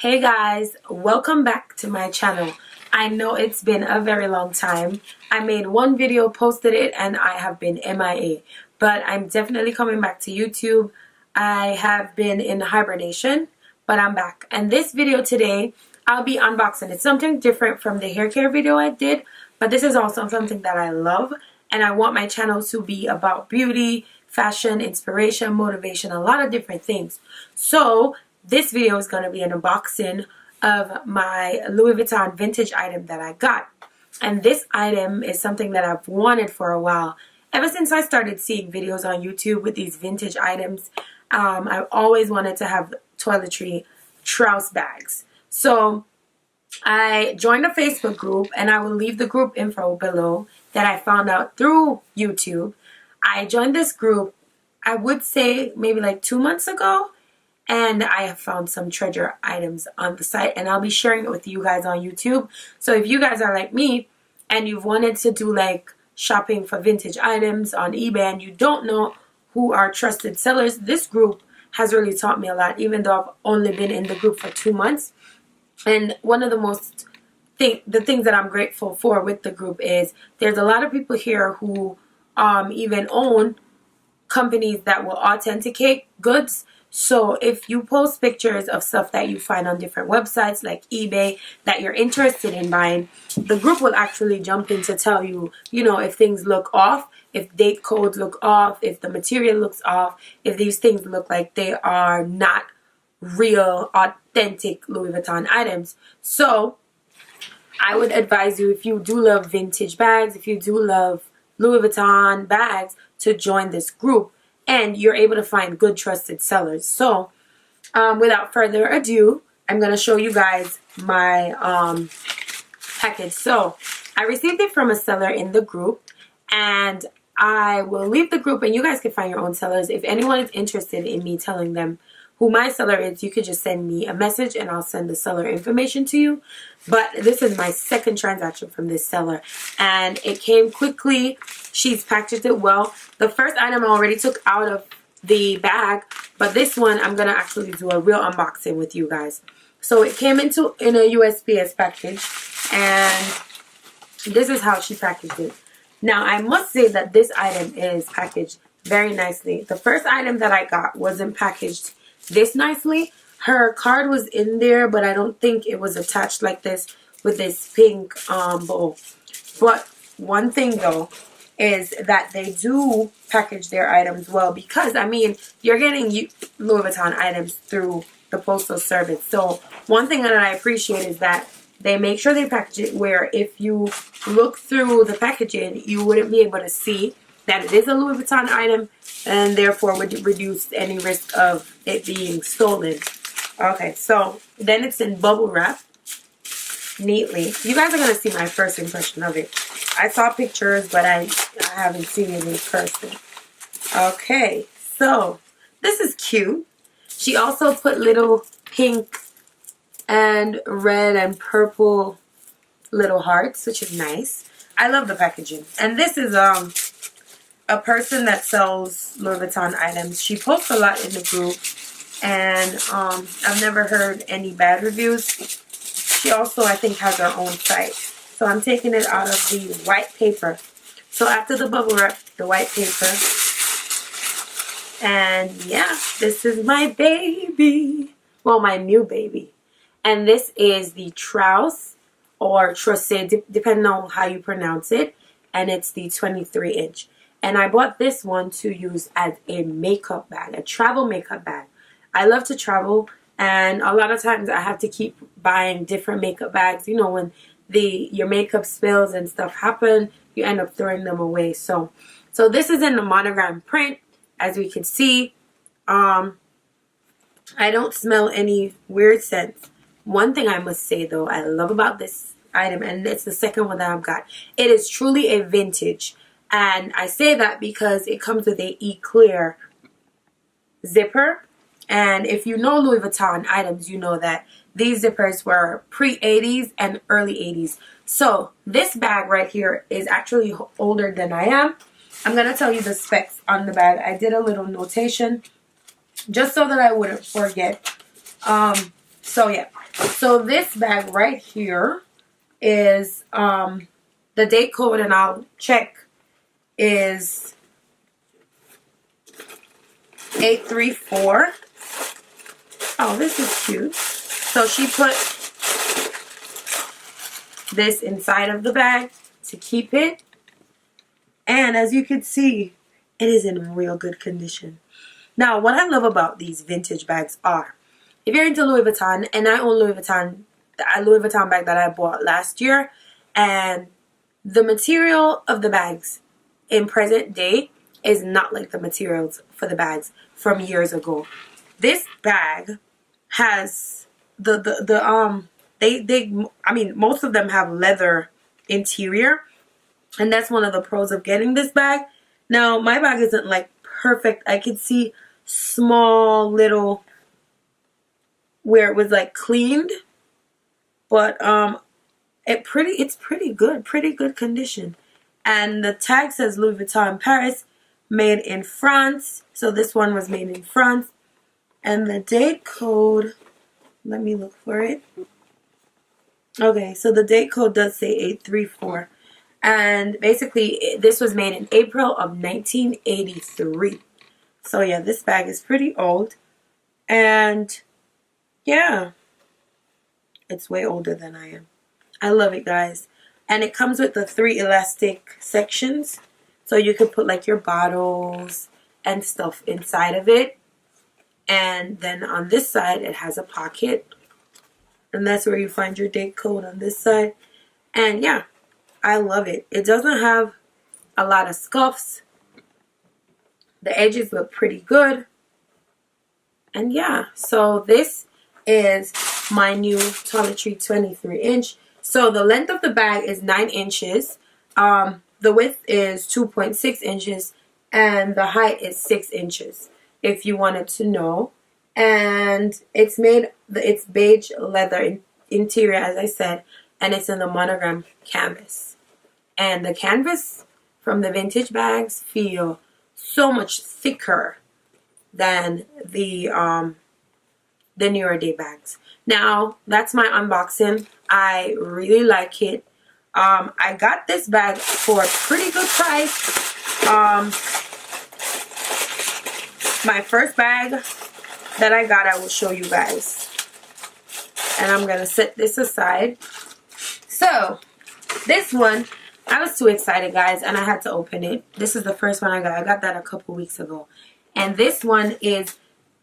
Hey guys, welcome back to my channel. I know it's been a very long time. I made one video, posted it, and I have been MIA. But I'm definitely coming back to YouTube. I have been in hibernation, but I'm back. And this video today, I'll be unboxing. It's something different from the hair care video I did, but this is also something that I love. And I want my channel to be about beauty, fashion, inspiration, motivation, a lot of different things. So this video is going to be an unboxing of my Louis Vuitton vintage item that I got. And this item is something that I've wanted for a while. Ever since I started seeing videos on YouTube with these vintage items, I've always wanted to have toiletry Trousse bags. So I joined a Facebook group, and I will leave the group info below, that I found out through YouTube. I joined this group, I would say maybe like 2 months ago. And I have found some treasure items on the site, and I'll be sharing it with you guys on YouTube. So if you guys are like me and you've wanted to do like shopping for vintage items on eBay and you don't know who are trusted sellers, this group has really taught me a lot, even though I've only been in the group for 2 months. And one of the things that I'm grateful for with the group is there's a lot of people here who even own companies that will authenticate goods. So if you post pictures of stuff that you find on different websites like eBay that you're interested in buying, the group will actually jump in to tell you, if things look off, if date codes look off, if the material looks off, if these things look like they are not real, authentic Louis Vuitton items. So I would advise you, if you do love vintage bags, if you do love Louis Vuitton bags, to join this group. And you're able to find good trusted sellers. So without further ado, I'm going to show you guys my package. So I received it from a seller in the group, and I will leave the group and you guys can find your own sellers. If anyone is interested in me telling them who my seller is, you could just send me a message and I'll send the seller information to you. But this is my second transaction from this seller, and it came quickly. She's packaged it well. The first item I already took out of the bag, but this one I'm going to actually do a real unboxing with you guys. So it came in a USPS package, and this is how she packaged it. Now I must say that this item is packaged very nicely. The first item that I got wasn't packaged this nicely. Her card was in there, but I don't think it was attached like this with this pink bow. But one thing though is that they do package their items well, because I mean, you're getting Louis Vuitton items through the postal service. So one thing that I appreciate is that they make sure they package it where if you look through the packaging, you wouldn't be able to see that it is a Louis Vuitton item, and therefore would reduce any risk of it being stolen. Okay, so then it's in bubble wrap neatly. You guys are going to see my first impression of it. I saw pictures, but I haven't seen it in person. Okay, so this is cute. She also put little pink and red and purple little hearts, which is nice. I love the packaging. And this is a person that sells Louis Vuitton items. She posts a lot in the group, and I've never heard any bad reviews. She also, I think, has her own site. So I'm taking it out of the white paper. So after the bubble wrap, the white paper. And yeah, this is my baby. Well, my new baby. And this is the Trousse or Trousse, depending on how you pronounce it. And it's the 23-inch. And I bought this one to use as a makeup bag, a travel makeup bag. I love to travel, and a lot of times I have to keep buying different makeup bags. You know, when your makeup spills and stuff happen, you end up throwing them away. So this is in the monogram print, as we can see. I don't smell any weird scents. One thing I must say though, I love about this item, and it's the second one that I've got, it is truly a vintage. And I say that because it comes with a Eclair zipper. And if you know Louis Vuitton items, you know that these zippers were pre-80s and early 80s. So this bag right here is actually older than I am. I'm going to tell you the specs on the bag. I did a little notation just so that I wouldn't forget. So yeah, So this bag right here is the date code, and I'll check, is 834. Oh, this is cute. So she put this inside of the bag to keep it. And as you can see, it is in real good condition. Now, what I love about these vintage bags are, if you're into Louis Vuitton, and I own Louis Vuitton bag that I bought last year, and the material of the bags in present day is not like the materials for the bags from years ago. This bag has I mean, most of them have leather interior, and that's one of the pros of getting this bag. Now, my bag isn't like perfect. I could see small little where it was like cleaned, but it's pretty good condition. And the tag says Louis Vuitton Paris, made in France. So this one was made in France. And the date code, let me look for it. Okay, so the date code does say 834. And basically, this was made in April of 1983. So yeah, this bag is pretty old. And yeah, it's way older than I am. I love it, guys. And it comes with the 3 elastic sections. So you could put like your bottles and stuff inside of it. And then on this side, it has a pocket. And that's where you find your date code on this side. And yeah, I love it. It doesn't have a lot of scuffs. The edges look pretty good. And yeah, so this is my new toiletry 23-inch. So the length of the bag is 9 inches. The width is 2.6 inches. And the height is 6 inches, if you wanted to know. And it's beige leather interior, as I said. And it's in the monogram canvas. And the canvas from the vintage bags feel so much thicker than the newer day bags. Now, that's my unboxing. I really like it. I got this bag for a pretty good price. My first bag that I got, I will show you guys. And I'm going to set this aside. So, this one, I was too excited, guys, and I had to open it. This is the first one I got. I got that a couple weeks ago. And this one is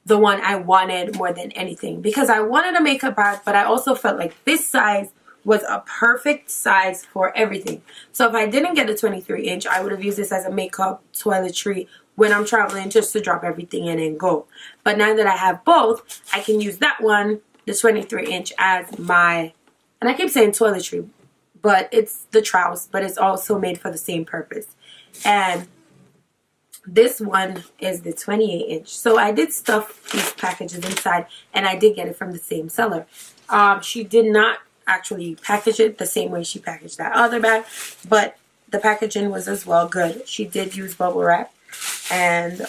the one I wanted more than anything, because I wanted a makeup bag, but I also felt like this size was a perfect size for everything. So if I didn't get a 23-inch, I would have used this as a makeup toiletry when I'm traveling, just to drop everything in and go. But now that I have both, I can use that one, the 23-inch, as my, and I keep saying toiletry, but it's the Trousse, but it's also made for the same purpose. And this one is the 28-inch. So I did stuff these packages inside, and I did get it from the same seller. She did not actually package it the same way she packaged that other bag, but the packaging was as well good. She did use bubble wrap, and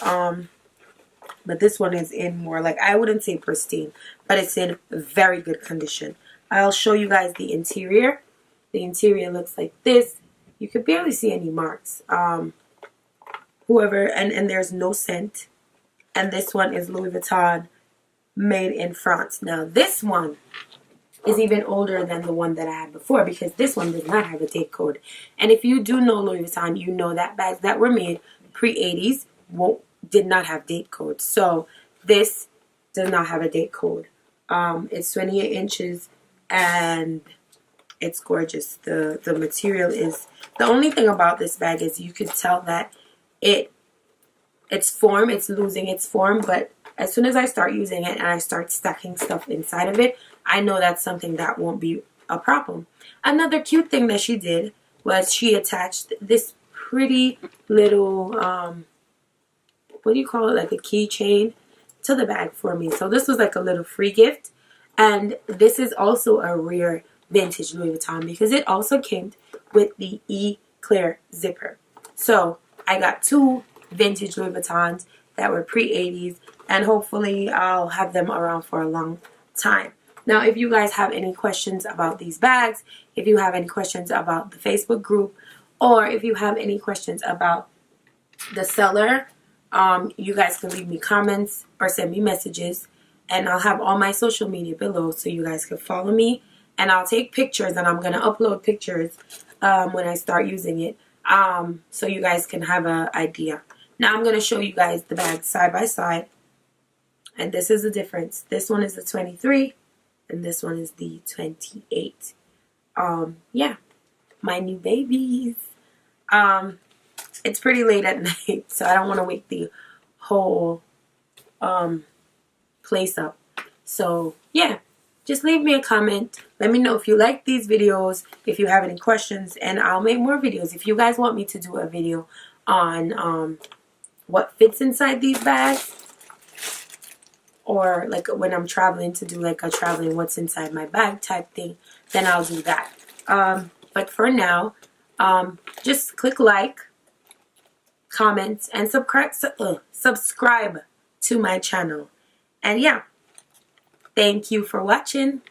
but this one is in more, like, I wouldn't say pristine, but it's in very good condition. I'll show you guys the interior. The interior looks like this. You could barely see any marks. And there's no scent. And this one is Louis Vuitton, made in France. Now this one is even older than the one that I had before, because this one does not have a date code. And if you do know Louis Vuitton, you know that bags that were made pre-80s did not have date codes. So this does not have a date code. It's 28 inches and it's gorgeous. The material is, the only thing about this bag is you could tell that it's losing its form, but as soon as I start using it and I start stacking stuff inside of it, I know that's something that won't be a problem. Another cute thing that she did was she attached this pretty little, what do you call it, like a keychain to the bag for me. So this was like a little free gift. And this is also a rare vintage Louis Vuitton, because it also came with the Eclair zipper. So I got 2 vintage Louis Vuittons that were pre-80s, and hopefully I'll have them around for a long time. Now, if you guys have any questions about these bags, if you have any questions about the Facebook group, or if you have any questions about the seller, you guys can leave me comments or send me messages, and I'll have all my social media below so you guys can follow me, and I'll take pictures, and I'm going to upload pictures when I start using it, so you guys can have an idea. Now I'm going to show you guys the bags side by side, and this is the difference. This one is the 23 and this one is the 28. Yeah, my new babies. It's pretty late at night, so I don't want to wake the whole place up. So yeah, just leave me a comment. Let me know if you like these videos, if you have any questions, and I'll make more videos. If you guys want me to do a video on what fits inside these bags, or like when I'm traveling, to do like a traveling what's inside my bag type thing, then I'll do that. But for now, just click like, comment, and subscribe to my channel. And yeah, thank you for watching.